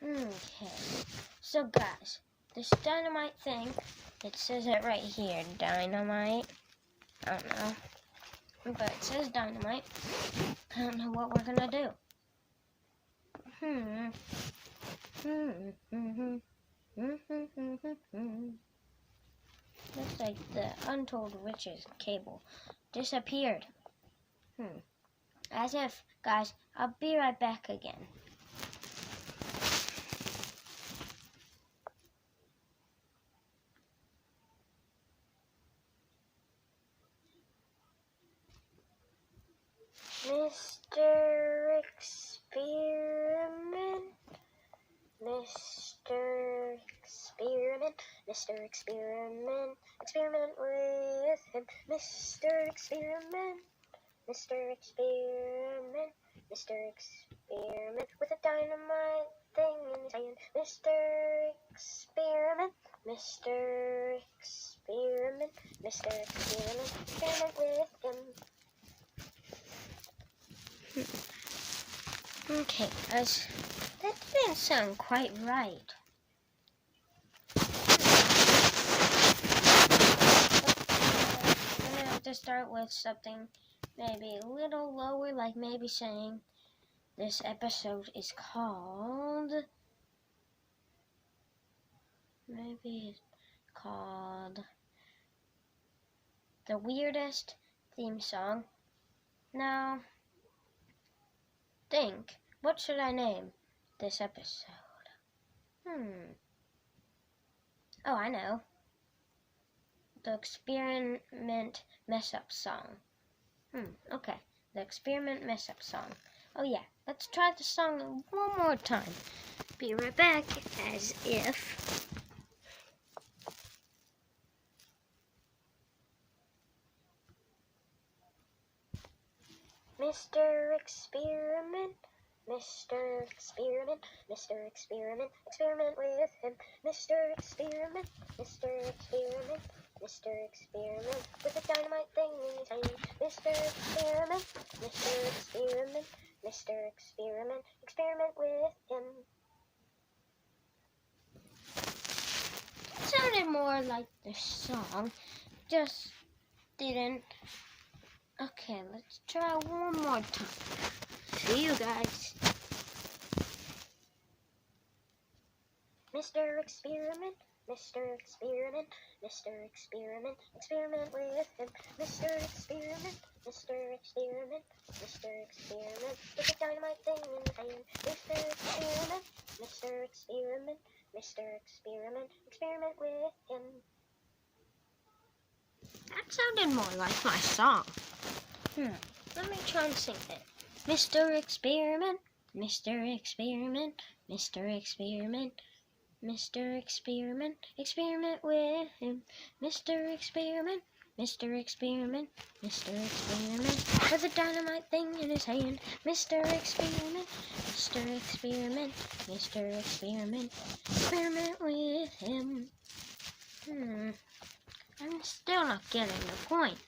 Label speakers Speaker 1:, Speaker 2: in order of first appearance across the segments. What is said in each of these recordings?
Speaker 1: Okay. So guys, this dynamite thing, it says it right here, dynamite. I don't know. But it says dynamite. I don't know what we're gonna do. Looks like the Untold Witches cable disappeared. As if, guys, I'll be right back again. Mr. Experiment, Mr. Experiment, Mr. Experiment, experiment with him, Mr. Experiment, Mr. Experiment, Mr. Experiment, with a dynamite thing in his hand, Mr. Experiment, Mr. Experiment, Mr. Experiment, experiment with him. Okay, guys, that didn't sound quite right. I'm gonna have to start with something maybe a little lower, like maybe saying this episode is called, The Weirdest Theme Song. Now, think, what should I name this episode? Oh, I know. The Experiment Mess-Up Song. Okay. The Experiment Mess-Up Song. Oh yeah, let's try the song one more time. Be right back, as if... Mr. Experiment, Mr. Experiment, Mr. Experiment, experiment with him, Mr. Experiment, Mr. Experiment, Mr. Experiment, with a dynamite thing in his hand, Mr. Experiment, Mr. Experiment, Mr. Experiment, experiment with him. It sounded more like the song, just didn't. Okay, let's try one more time. See you guys. Mr. Experiment, Mr. Experiment, Mr. Experiment, experiment with him, Mr. Experiment, Mr. Experiment, Mr. Experiment, with a dynamite thing in his hand, Mr. Experiment, Mr. Experiment, Mr. Experiment, experiment with him. That sounded more like my song. Let me try and sing it. Mr. Experiment, Mr. Experiment, Mr. Experiment, Mr. Experiment, experiment with him. Mr. Experiment, Mr. Experiment, Mr. Experiment, with a dynamite thing in his hand. Mr. Experiment, Mr. Experiment, Mr. Experiment, experiment with him. I'm still not getting the point.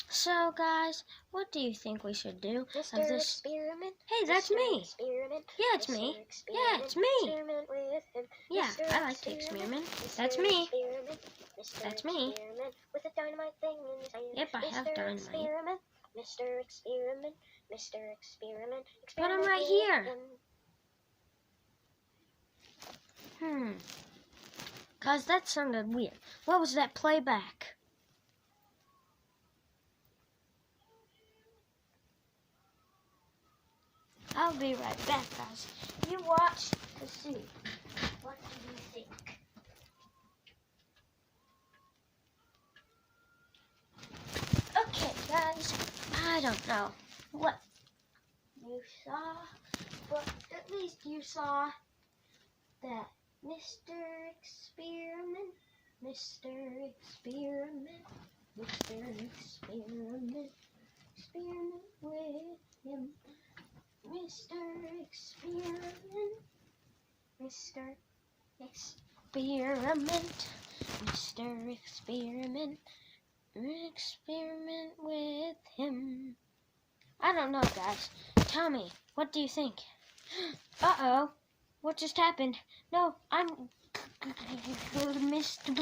Speaker 1: So, guys, what do you think we should do? Mr. Experiment? Hey, that's me. Experiment. Yeah, it's me. Yeah, it's me. Experiment with him. Yeah, I like to experiment. That's me. That's me. With a dynamite thing in his hand. Yep, I have dynamite. Experiment. Mr. Experiment. Mr. Experiment. But I'm right here. Cause that sounded weird. What was that playback? I'll be right back, guys. You watch to see. What do you think? Okay, guys. I don't know what you saw, but at least you saw that Mr. Experiment, Mr. Experiment, Mr. Experiment, experiment with him. Mr. Experiment, Mr. Experiment, Mr. Experiment, experiment with him. I don't know, guys. tell me, what do you think? Uh-oh. What just happened? No, I'm Mr.